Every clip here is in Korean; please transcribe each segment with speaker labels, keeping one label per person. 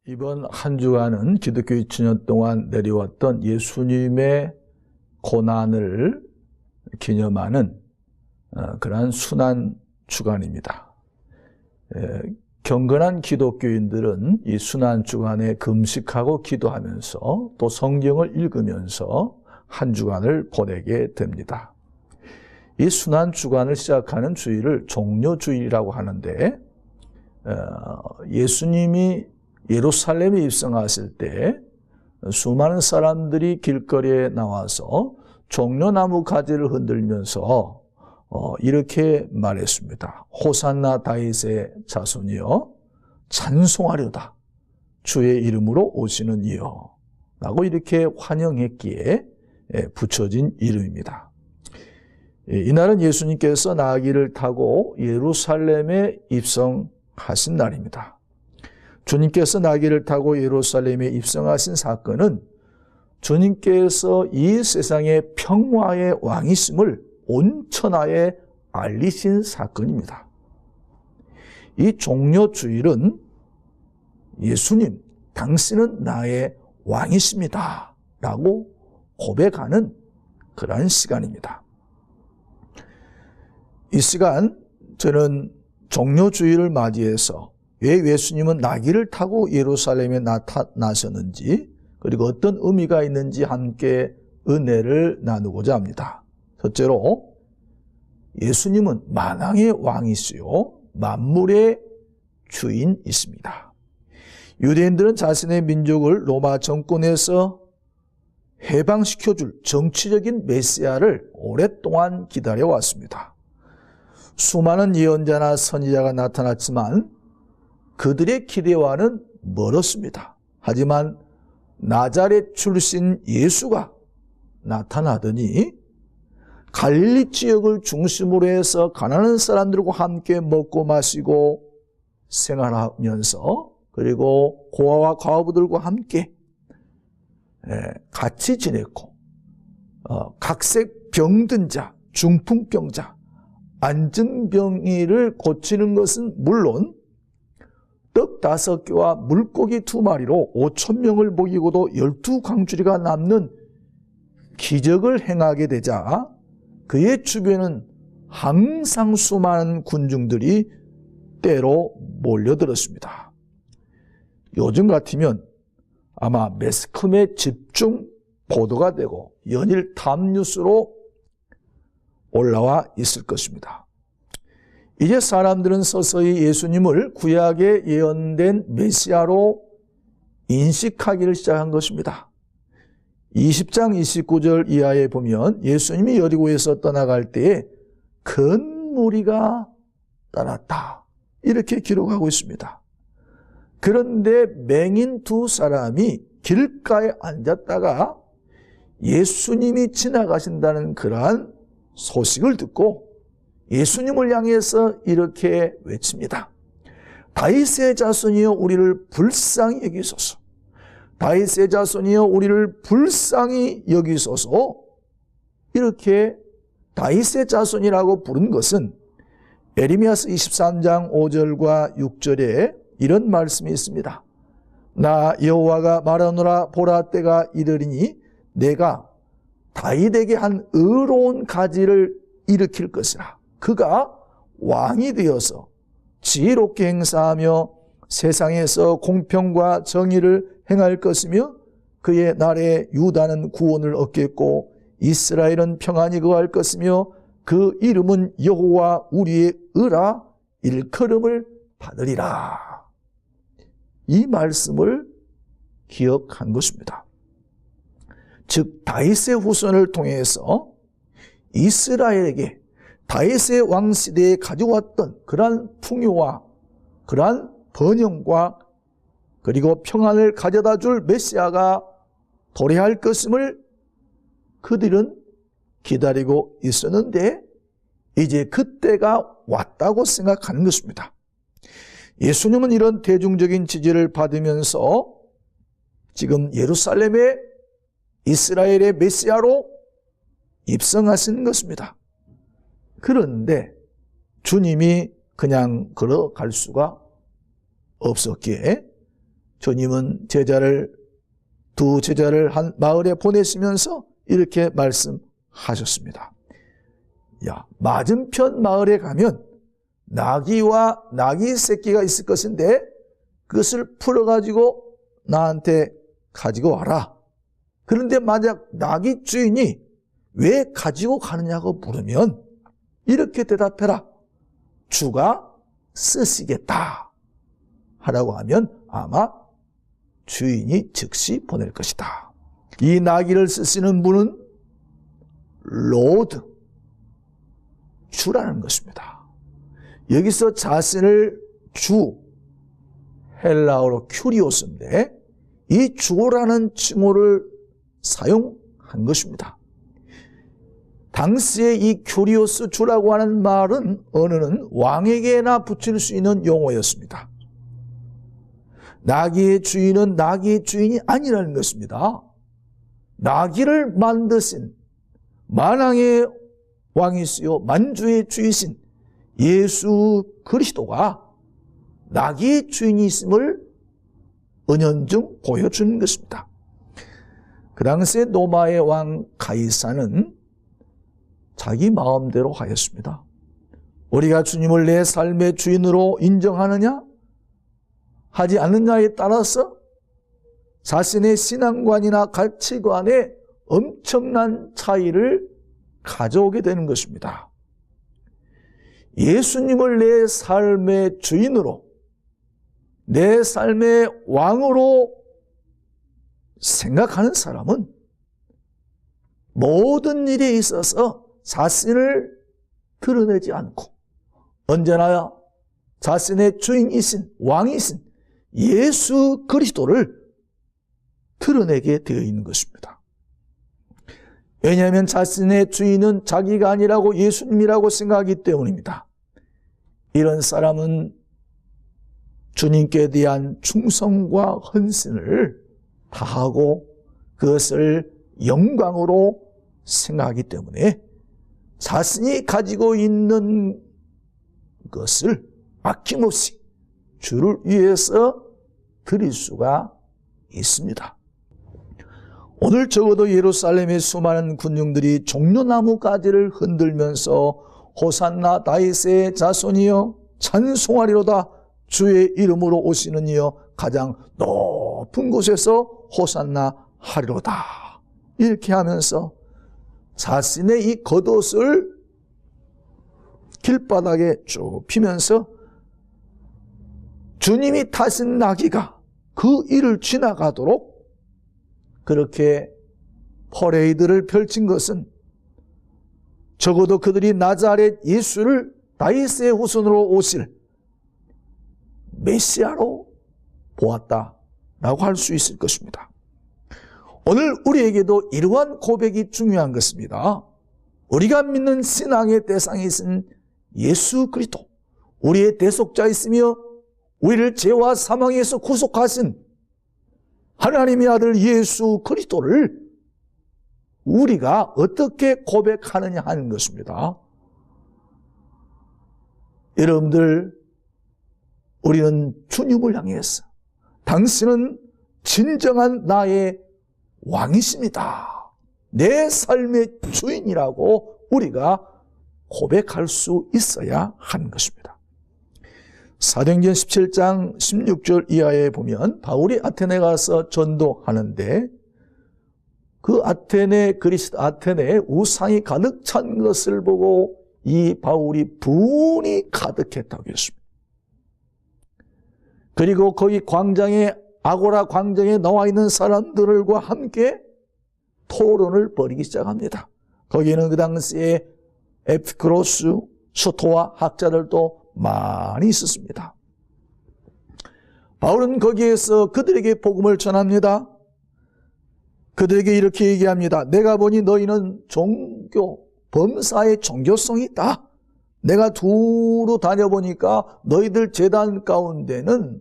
Speaker 1: 이번 한 주간은 기독교 2000년 동안 내려왔던 예수님의 고난을 기념하는 그러한 순환 주간입니다. 경건한 기독교인들은 이 순환 주간에 금식하고 기도하면서 또 성경을 읽으면서 한 주간을 보내게 됩니다. 이 순환 주간을 시작하는 주일을 종료주일이라고 하는데, 예수님이 예루살렘에 입성하실 때 수많은 사람들이 길거리에 나와서 종려나무 가지를 흔들면서 이렇게 말했습니다. 호산나 다윗의 자손이여 찬송하려다 주의 이름으로 오시는 이여 라고 이렇게 환영했기에 붙여진 이름입니다. 이날은 예수님께서 나귀를 타고 예루살렘에 입성하신 날입니다. 주님께서 나귀를 타고 예루살렘에 입성하신 사건은 주님께서 이 세상의 평화의 왕이심을 온 천하에 알리신 사건입니다. 이 종려주일은 예수님, 당신은 나의 왕이십니다 라고 고백하는 그러한 시간입니다. 이 시간 저는 종려주일을 맞이해서 왜 예수님은 나귀를 타고 예루살렘에 나타나셨는지, 그리고 어떤 의미가 있는지 함께 은혜를 나누고자 합니다. 첫째로 예수님은 만왕의 왕이시요 만물의 주인이십니다. 유대인들은 자신의 민족을 로마 정권에서 해방시켜줄 정치적인 메시아를 오랫동안 기다려왔습니다. 수많은 예언자나 선지자가 나타났지만 그들의 기대와는 멀었습니다. 하지만 나자렛 출신 예수가 나타나더니 갈릴리 지역을 중심으로 해서 가난한 사람들과 함께 먹고 마시고 생활하면서, 그리고 고아와 과부들과 함께 같이 지냈고, 각색 병든 자, 중풍병자, 안증병이를 고치는 것은 물론 떡 5개와 물고기 2마리로 5,000명을 먹이고도 12광주리가 남는 기적을 행하게 되자 그의 주변은 항상 수많은 군중들이 때로 몰려들었습니다. 요즘 같으면 아마 매스컴에 집중 보도가 되고 연일 탑뉴스로 올라와 있을 것입니다. 이제 사람들은 서서히 예수님을 구약에 예언된 메시아로 인식하기를 시작한 것입니다. 20장 29절 이하에 보면 예수님이 여리고에서 떠나갈 때에 큰 무리가 따랐다, 이렇게 기록하고 있습니다. 그런데 맹인 2사람이 길가에 앉았다가 예수님이 지나가신다는 그러한 소식을 듣고 예수님을 향해서 이렇게 외칩니다. 다윗의 자손이여 우리를 불쌍히 여기소서. 다윗의 자손이여 우리를 불쌍히 여기소서. 이렇게 다윗의 자손이라고 부른 것은 에레미야서 23장 5절과 6절에 이런 말씀이 있습니다. 나 여호와가 말하노라, 보라 때가 이르리니 내가 다윗에게 한 의로운 가지를 일으킬 것이라. 그가 왕이 되어서 지혜롭게 행사하며 세상에서 공평과 정의를 행할 것이며 그의 날에 유다는 구원을 얻겠고 이스라엘은 평안히 거할 것이며 그 이름은 여호와 우리의 의라 일컬음을 받으리라. 이 말씀을 기억한 것입니다. 즉 다윗의 후손을 통해서 이스라엘에게 다윗의 왕시대에 가져왔던 그러한 풍요와 그러한 번영과 그리고 평안을 가져다 줄 메시아가 도래할 것임을 그들은 기다리고 있었는데 이제 그때가 왔다고 생각하는 것입니다. 예수님은 이런 대중적인 지지를 받으면서 지금 예루살렘의 이스라엘의 메시아로 입성하신 것입니다. 그런데 주님이 그냥 걸어갈 수가 없었기에 주님은 두 제자를 한 마을에 보내시면서 이렇게 말씀하셨습니다. 야, 맞은편 마을에 가면 나귀와 나귀 새끼가 있을 것인데 그것을 풀어가지고 나한테 가지고 와라. 그런데 만약 나귀 주인이 왜 가지고 가느냐고 물으면 이렇게 대답해라. 주가 쓰시겠다 하라고 하면 아마 주인이 즉시 보낼 것이다. 이 나귀를 쓰시는 분은 로드, 주라는 것입니다. 여기서 자신을 주, 헬라어로 큐리오스인데 이 주라는 칭호를 사용한 것입니다. 당시에 이 큐리오스 주라고 하는 말은 언어는 왕에게나 붙일 수 있는 용어였습니다. 나귀의 주인은 나귀의 주인이 아니라는 것입니다. 나귀를 만드신 만왕의 왕이시요 만주의 주이신 예수 그리스도가 나귀의 주인이심을 은연중 보여주는 것입니다. 그 당시에 로마의 왕 가이사는 자기 마음대로 하였습니다. 우리가 주님을 내 삶의 주인으로 인정하느냐 하지 않느냐에 따라서 자신의 신앙관이나 가치관에 엄청난 차이를 가져오게 되는 것입니다. 예수님을 내 삶의 주인으로, 내 삶의 왕으로 생각하는 사람은 모든 일에 있어서 자신을 드러내지 않고 언제나 자신의 주인이신 왕이신 예수 그리스도를 드러내게 되어 있는 것입니다. 왜냐하면 자신의 주인은 자기가 아니라고 예수님이라고 생각하기 때문입니다. 이런 사람은 주님께 대한 충성과 헌신을 다하고 그것을 영광으로 생각하기 때문에 자신이 가지고 있는 것을 아낌없이 주를 위해서 드릴 수가 있습니다. 오늘 적어도 예루살렘의 수많은 군중들이 종려나무 가지를 흔들면서 호산나 다윗의 자손이여 찬송하리로다 주의 이름으로 오시는 이여 가장 높은 곳에서 호산나 하리로다 이렇게 하면서 자신의 이 겉옷을 길바닥에 쭉 피면서 주님이 타신 나귀가 그 일을 지나가도록 그렇게 퍼레이드를 펼친 것은 적어도 그들이 나자렛 예수를 다윗의 후손으로 오실 메시아로 보았다라고 할 수 있을 것입니다. 오늘 우리에게도 이러한 고백이 중요한 것입니다. 우리가 믿는 신앙의 대상이신 예수 그리스도, 우리의 대속자이시며 우리를 죄와 사망에서 구속하신 하나님의 아들 예수 그리스도를 우리가 어떻게 고백하느냐 하는 것입니다. 여러분들, 우리는 주님을 향해서 당신은 진정한 나의 왕이십니다. 내 삶의 주인이라고 우리가 고백할 수 있어야 하는 것입니다. 사도행전 17장 16절 이하에 보면 바울이 아테네 가서 전도하는데 그 아테네에 우상이 가득 찬 것을 보고 이 바울이 분이 가득했다고 했습니다. 그리고 거기 광장에 아고라 광장에 나와 있는 사람들과 함께 토론을 벌이기 시작합니다. 거기에는 그 당시에 에피크로스, 스토아 학자들도 많이 있었습니다. 바울은 거기에서 그들에게 복음을 전합니다. 그들에게 이렇게 얘기합니다. 내가 보니 너희는 기독교, 범사에 종교성이 있다. 내가 두루 다녀보니까 너희들 제단 가운데는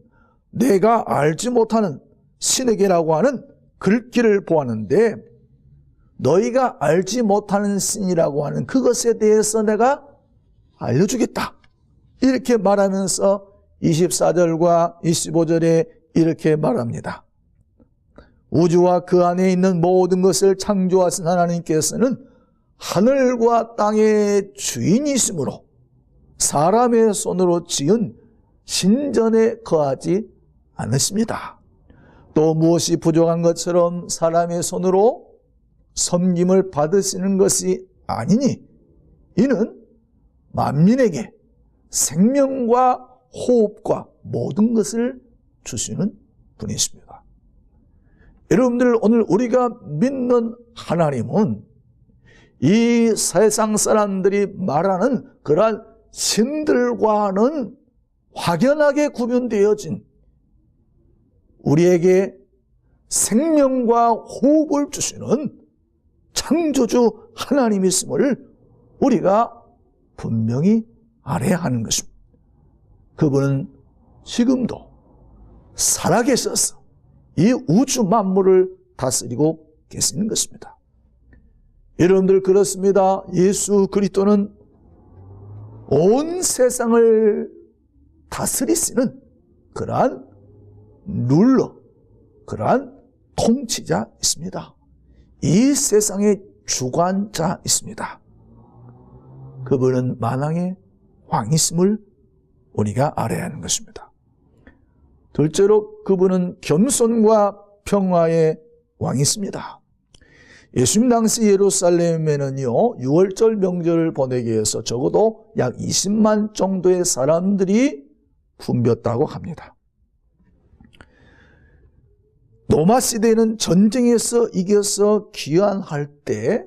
Speaker 1: 내가 알지 못하는 신에게라고 하는 글귀를 보았는데 너희가 알지 못하는 신이라고 하는 그것에 대해서 내가 알려주겠다. 이렇게 말하면서 24절과 25절에 이렇게 말합니다. 우주와 그 안에 있는 모든 것을 창조하신 하나님께서는 하늘과 땅의 주인이시므로 사람의 손으로 지은 신전에 거하지 않으십니다. 또 무엇이 부족한 것처럼 사람의 손으로 섬김을 받으시는 것이 아니니 이는 만민에게 생명과 호흡과 모든 것을 주시는 분이십니다. 여러분들, 오늘 우리가 믿는 하나님은 이 세상 사람들이 말하는 그러한 신들과는 확연하게 구분되어진 우리에게 생명과 호흡을 주시는 창조주 하나님이심을 우리가 분명히 알아야 하는 것입니다. 그분은 지금도 살아계셔서 이 우주 만물을 다스리고 계시는 것입니다. 여러분들, 그렇습니다. 예수 그리스도는 온 세상을 다스리시는 그러한 룰러, 그러한 통치자 있습니다. 이 세상의 주관자 있습니다. 그분은 만왕의 왕이심을 우리가 알아야 하는 것입니다. 둘째로 그분은 겸손과 평화의 왕이십니다. 예수님 당시 예루살렘에는요, 6월절 명절을 보내기 위해서 적어도 약 20만 정도의 사람들이 붐볐다고 합니다. 로마 시대에는 전쟁에서 이겨서 귀환할 때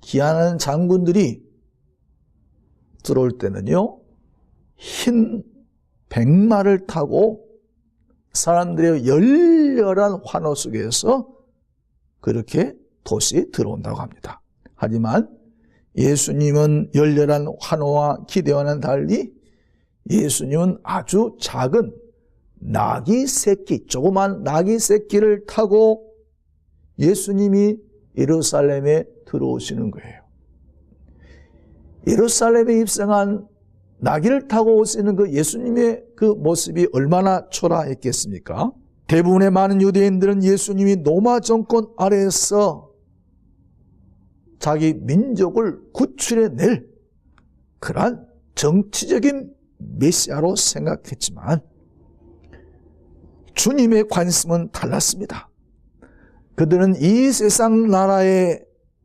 Speaker 1: 귀환하는 장군들이 들어올 때는요, 흰 백마를 타고 사람들의 열렬한 환호 속에서 그렇게 도시에 들어온다고 합니다. 하지만 예수님은 열렬한 환호와 기대와는 달리 예수님은 아주 작은 나귀 새끼, 조그만 나귀 새끼를 타고 예수님이 예루살렘에 들어오시는 거예요. 예루살렘에 입성한 나귀를 타고 오시는 그 예수님의 그 모습이 얼마나 초라했겠습니까? 대부분의 많은 유대인들은 예수님이 로마 정권 아래에서 자기 민족을 구출해낼 그러한 정치적인 메시아로 생각했지만 주님의 관심은 달랐습니다. 그들은 이 세상 나라에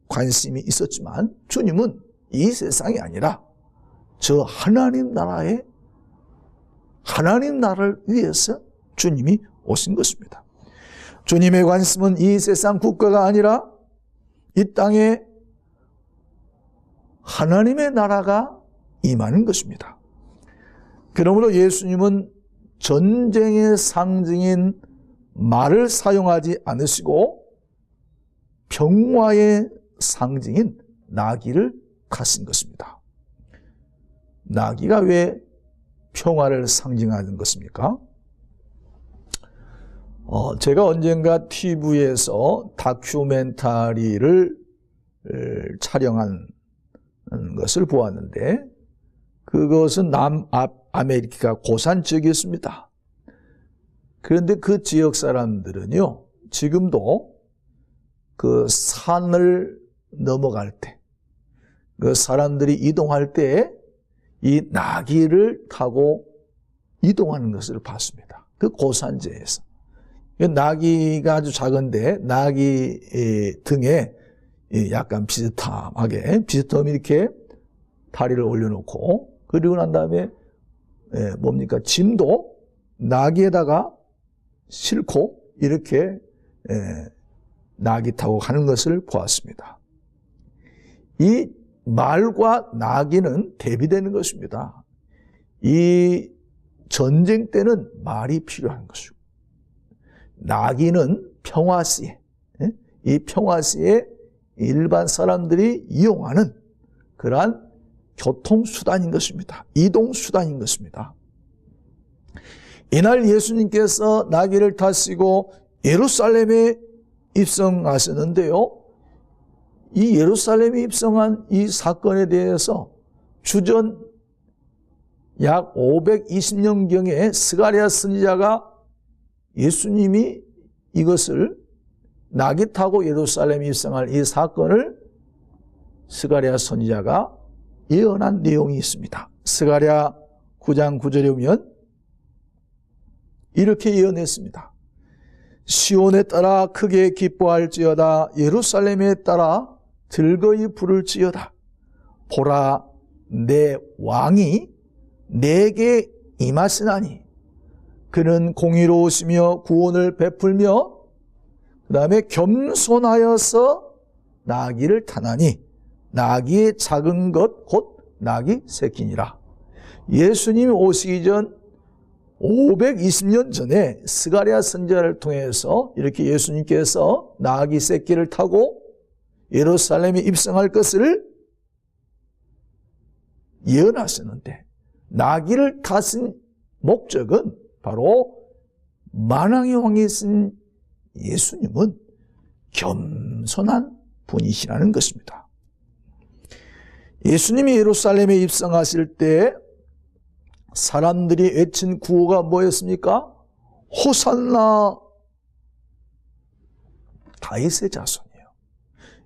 Speaker 1: 관심이 있었지만 주님은 이 세상이 아니라 저 하나님 나라의 하나님 나라를 위해서 주님이 오신 것입니다. 주님의 관심은 이 세상 국가가 아니라 이 땅에 하나님의 나라가 임하는 것입니다. 그러므로 예수님은 전쟁의 상징인 말을 사용하지 않으시고 평화의 상징인 나귀를 타신 것입니다. 나귀가 왜 평화를 상징하는 것입니까? 제가 언젠가 TV에서 다큐멘터리를 촬영한 것을 보았는데 그것은 남아메리카 고산 지역이었습니다. 그런데 그 지역 사람들은요, 지금도 그 산을 넘어갈 때, 그 사람들이 이동할 때 이 나귀를 타고 이동하는 것을 봤습니다. 그 고산지에서. 나귀가 아주 작은데 나귀 등에 약간 비스듬하게 이렇게 다리를 올려놓고, 그리고 난 다음에 뭡니까, 짐도 나귀에다가 싣고 이렇게 나귀 타고 가는 것을 보았습니다. 이 말과 나귀는 대비되는 것입니다. 이 전쟁 때는 말이 필요한 것이고, 나귀는 평화시에, 이 평화시에 일반 사람들이 이용하는 그러한 교통수단인 것입니다. 이동수단인 것입니다. 이날 예수님께서 나귀를 타시고 예루살렘에 입성하셨는데요. 이 예루살렘에 입성한 이 사건에 대해서 주전 약 520년경에 스가랴 선지자가 예수님이 이것을 나귀 타고 예루살렘에 입성할 이 사건을 스가랴 선지자가 예언한 내용이 있습니다. 스가랴 9장 9절에 보면 이렇게 예언했습니다. 시온에 따라 크게 기뻐할지어다. 예루살렘에 따라 즐거이 부를지어다. 보라, 내 왕이 내게 임하시나니 그는 공의로우시며 구원을 베풀며 그 다음에 겸손하여서 나귀를 타나니 나귀의 작은 것 곧 나귀 새끼니라. 예수님이 오시기 전 520년 전에 스가랴 선지자를 통해서 이렇게 예수님께서 나귀 새끼를 타고 예루살렘에 입성할 것을 예언하셨는데, 나귀를 타신 목적은 바로 만왕의 왕이신 예수님은 겸손한 분이시라는 것입니다. 예수님이 예루살렘에 입성하실 때 사람들이 외친 구호가 뭐였습니까? 호산나, 다윗의 자손이에요.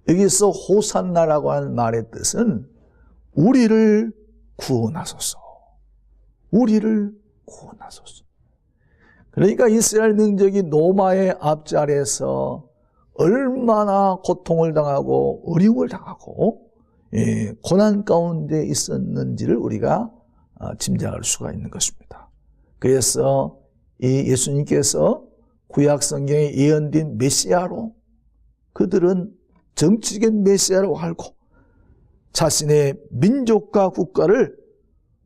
Speaker 1: 여기서 호산나라고 하는 말의 뜻은 우리를 구원하소서, 우리를 구원하소서. 그러니까 이스라엘 민족이 노마의 앞자리에서 얼마나 고통을 당하고 어려움을 당하고 고난 가운데 있었는지를 우리가 짐작할 수가 있는 것입니다. 그래서 이 예수님께서 구약 성경에 예언된 메시아로, 그들은 정치적인 메시아라고 알고 자신의 민족과 국가를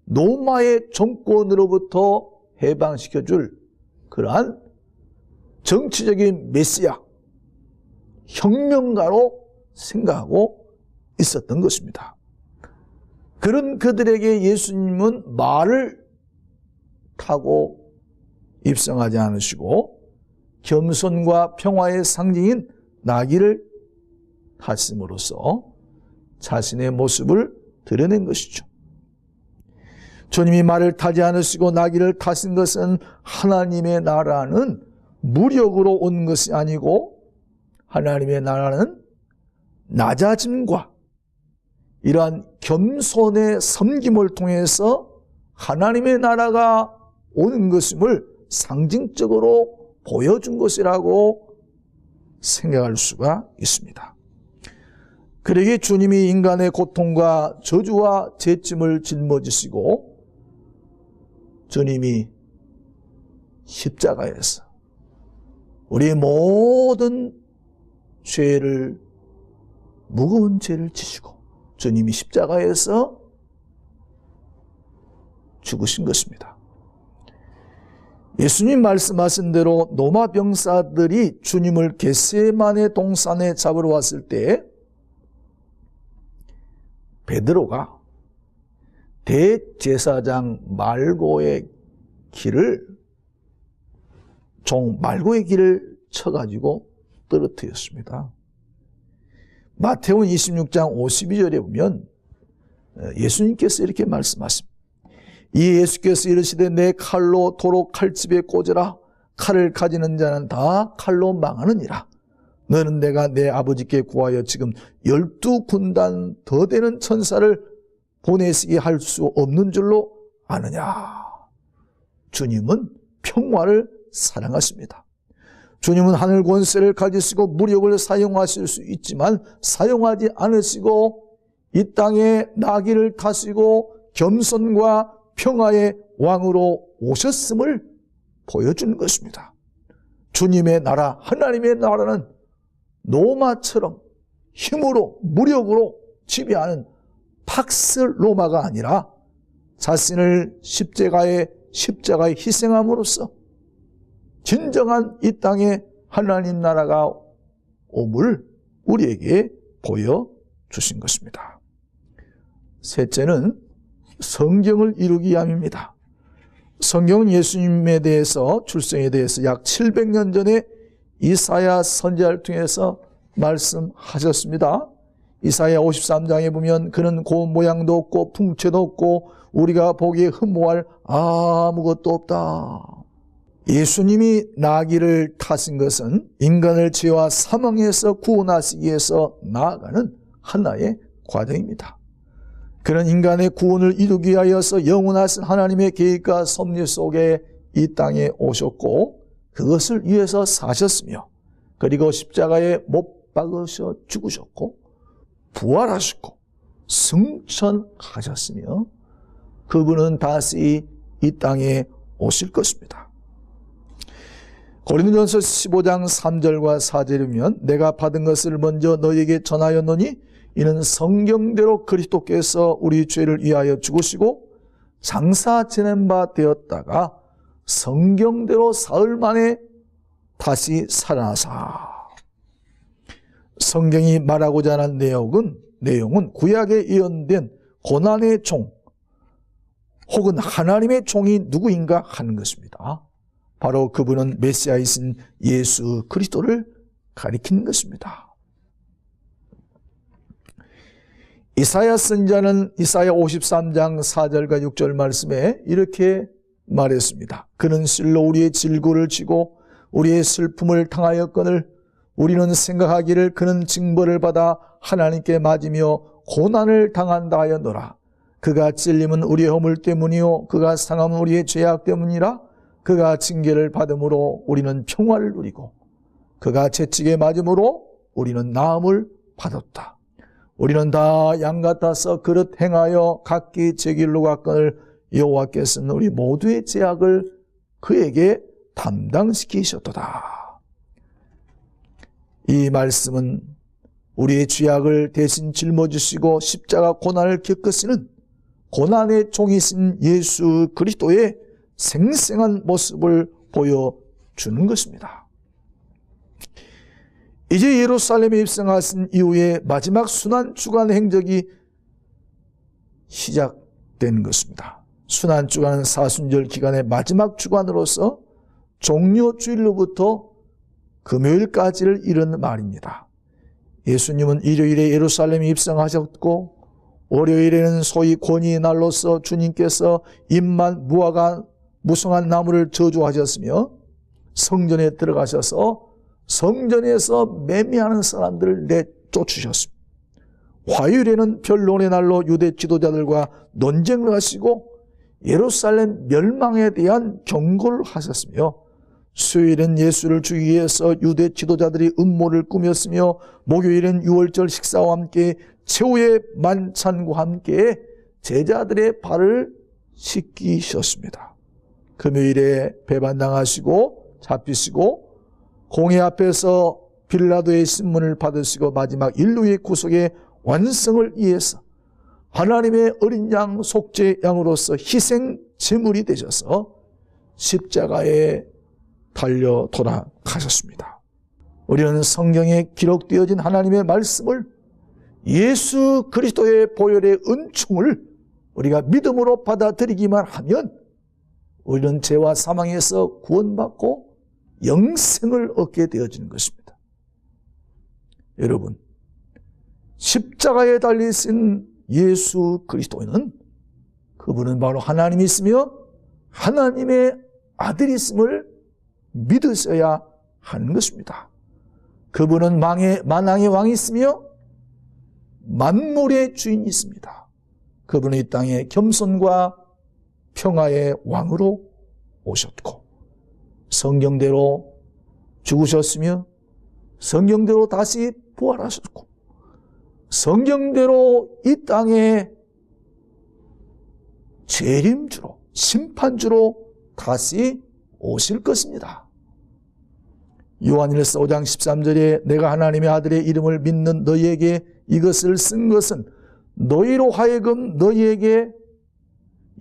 Speaker 1: 로마의 정권으로부터 해방시켜줄 그러한 정치적인 메시아, 혁명가로 생각하고 있었던 것입니다. 그런 그들에게 예수님은 말을 타고 입성하지 않으시고 겸손과 평화의 상징인 나귀를 타심으로써 자신의 모습을 드러낸 것이죠. 주님이 말을 타지 않으시고 나귀를 타신 것은 하나님의 나라는 무력으로 온 것이 아니고 하나님의 나라는 낮아짐과 이러한 겸손의 섬김을 통해서 하나님의 나라가 오는 것임을 상징적으로 보여준 것이라고 생각할 수가 있습니다. 그러기에 주님이 인간의 고통과 저주와 죄짐을 짊어지시고 주님이 십자가에서 우리의 모든 죄를, 무거운 죄를 지시고 주님이 십자가에서 죽으신 것입니다. 예수님 말씀하신 대로 로마 병사들이 주님을 겟세마네 동산에 잡으러 왔을 때 베드로가 대제사장 말고의 길을, 종 말고의 길을 쳐가지고 떨어뜨렸습니다. 마태복음 26장 52절에 보면 예수님께서 이렇게 말씀하십니다. 이 예수께서 이르시되 내 칼로 도로 칼집에 꽂으라. 칼을 가지는 자는 다 칼로 망하느니라. 너는 내가 내 아버지께 구하여 지금 12군단 더 되는 천사를 보내시게 할 수 없는 줄로 아느냐. 주님은 평화를 사랑하십니다. 주님은 하늘 권세를 가지시고 무력을 사용하실 수 있지만 사용하지 않으시고 이 땅에 나귀를 타시고 겸손과 평화의 왕으로 오셨음을 보여주는 것입니다. 주님의 나라, 하나님의 나라는 로마처럼 힘으로 무력으로 지배하는 팍스 로마가 아니라 자신을 십자가에 희생함으로써 진정한 이 땅에 하나님 나라가 옴을 우리에게 보여주신 것입니다. 셋째는 성경을 이루기 위함입니다. 성경은 예수님에 대해서, 출생에 대해서 약 700년 전에 이사야 선지자를 통해서 말씀하셨습니다. 이사야 53장에 보면 그는 고운 모양도 없고 풍채도 없고 우리가 보기에 흠모할 아무것도 없다. 예수님이 나귀를 타신 것은 인간을 죄와 사망에서 구원하시기 위해서 나아가는 하나의 과정입니다. 그런 인간의 구원을 이루기 위하여서 영원하신 하나님의 계획과 섭리 속에 이 땅에 오셨고 그것을 위해서 사셨으며 그리고 십자가에 못 박으셔 죽으셨고 부활하셨고 승천하셨으며 그분은 다시 이 땅에 오실 것입니다. 고린도전서 15장 3절과 4절이면 내가 받은 것을 먼저 너희에게 전하였노니 이는 성경대로 그리스도께서 우리 죄를 위하여 죽으시고 장사 지낸 바 되었다가 성경대로 사흘 만에 다시 살아나사. 성경이 말하고자 하는 내용은 구약에 예언된 고난의 종 혹은 하나님의 종이 누구인가 하는 것입니다. 바로 그분은 메시아이신 예수 그리스도를 가리키는 것입니다. 이사야 선지자는 이사야 53장 4절과 6절 말씀에 이렇게 말했습니다. 그는 실로 우리의 질고를 지고 우리의 슬픔을 당하였거늘 우리는 생각하기를 그는 징벌을 받아 하나님께 맞으며 고난을 당한다 하였노라. 그가 찔림은 우리의 허물 때문이요 그가 상함은 우리의 죄악 때문이라. 그가 징계를 받음으로 우리는 평화를 누리고 그가 채찍에 맞음으로 우리는 나음을 받았다. 우리는 다 양 같아서 그릇 행하여 각기 제 길로 갔거늘 여호와께서는 우리 모두의 죄악을 그에게 담당시키셨도다. 이 말씀은 우리의 죄악을 대신 짊어지시고 십자가 고난을 겪으시는 고난의 종이신 예수 그리스도의 생생한 모습을 보여주는 것입니다. 이제 예루살렘에 입성하신 이후에 마지막 순환주간 행적이 시작된 것입니다. 순환주간은 사순절 기간의 마지막 주간으로서 종료주일로부터 금요일까지를 이르는 말입니다. 예수님은 일요일에 예루살렘에 입성하셨고 월요일에는 소위 권위의 날로서 주님께서 잎만 무성한 나무를 저주하셨으며 성전에 들어가셔서 성전에서 매매하는 사람들을 내쫓으셨습니다. 화요일에는 변론의 날로 유대 지도자들과 논쟁을 하시고 예루살렘 멸망에 대한 경고를 하셨으며 수요일은 예수를 죽이기 위해서 유대 지도자들이 음모를 꾸몄으며 목요일은 유월절 식사와 함께 최후의 만찬과 함께 제자들의 발을 씻기셨습니다. 금요일에 배반당하시고 잡히시고 공회 앞에서 빌라도의 신문을 받으시고 마지막 인류의 구속의 완성을 위해서 하나님의 어린 양 속죄 양으로서 희생 제물이 되셔서 십자가에 달려 돌아가셨습니다. 우리는 성경에 기록되어진 하나님의 말씀을 예수 그리스도의 보혈의 은총을 우리가 믿음으로 받아들이기만 하면 우리는 죄와 사망에서 구원받고 영생을 얻게 되어지는 것입니다. 여러분, 십자가에 달리신 예수 그리스도는 그분은 바로 하나님이시며 하나님의 아들이심을 믿으셔야 하는 것입니다. 그분은 만왕의 왕이시며 만물의 주인이십니다. 그분은 이 땅에 겸손과 평화의 왕으로 오셨고 성경대로 죽으셨으며 성경대로 다시 부활하셨고 성경대로 이 땅에 재림주로 심판주로 다시 오실 것입니다. 요한일서 5장 13절에 내가 하나님의 아들의 이름을 믿는 너희에게 이것을 쓴 것은 너희로 하여금 너희에게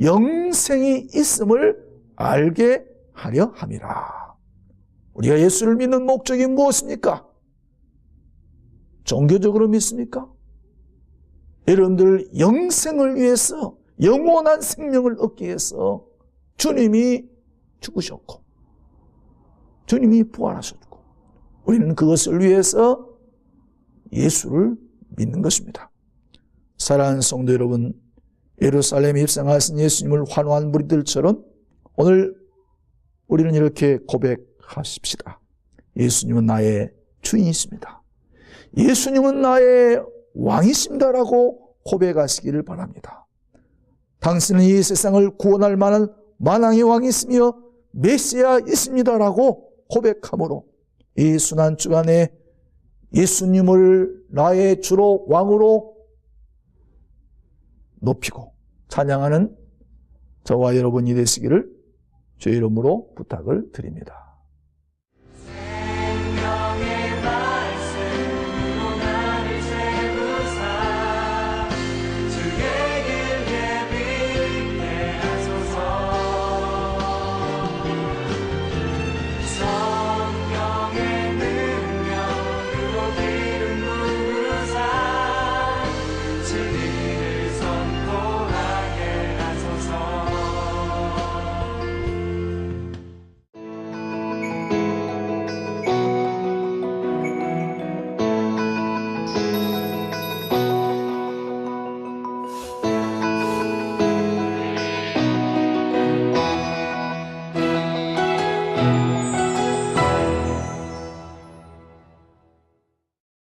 Speaker 1: 영생이 있음을 알게 하려 함이라. 우리가 예수를 믿는 목적이 무엇입니까? 종교적으로 믿습니까? 여러분들 영생을 위해서, 영원한 생명을 얻기 위해서 주님이 죽으셨고 주님이 부활하셨고 우리는 그것을 위해서 예수를 믿는 것입니다. 사랑하는 성도 여러분, 예루살렘에 입성하신 예수님을 환호한 무리들처럼 오늘 우리는 이렇게 고백하십시다. 예수님은 나의 주인이십니다. 예수님은 나의 왕이십니다라고 고백하시기를 바랍니다. 당신은 이 세상을 구원할 만한 만왕의 왕이시며 메시아이십니다라고 고백함으로 이 순환주간에 예수님을 나의 주로 왕으로 높이고 찬양하는 저와 여러분이 되시기를 주의 이름으로 부탁을 드립니다.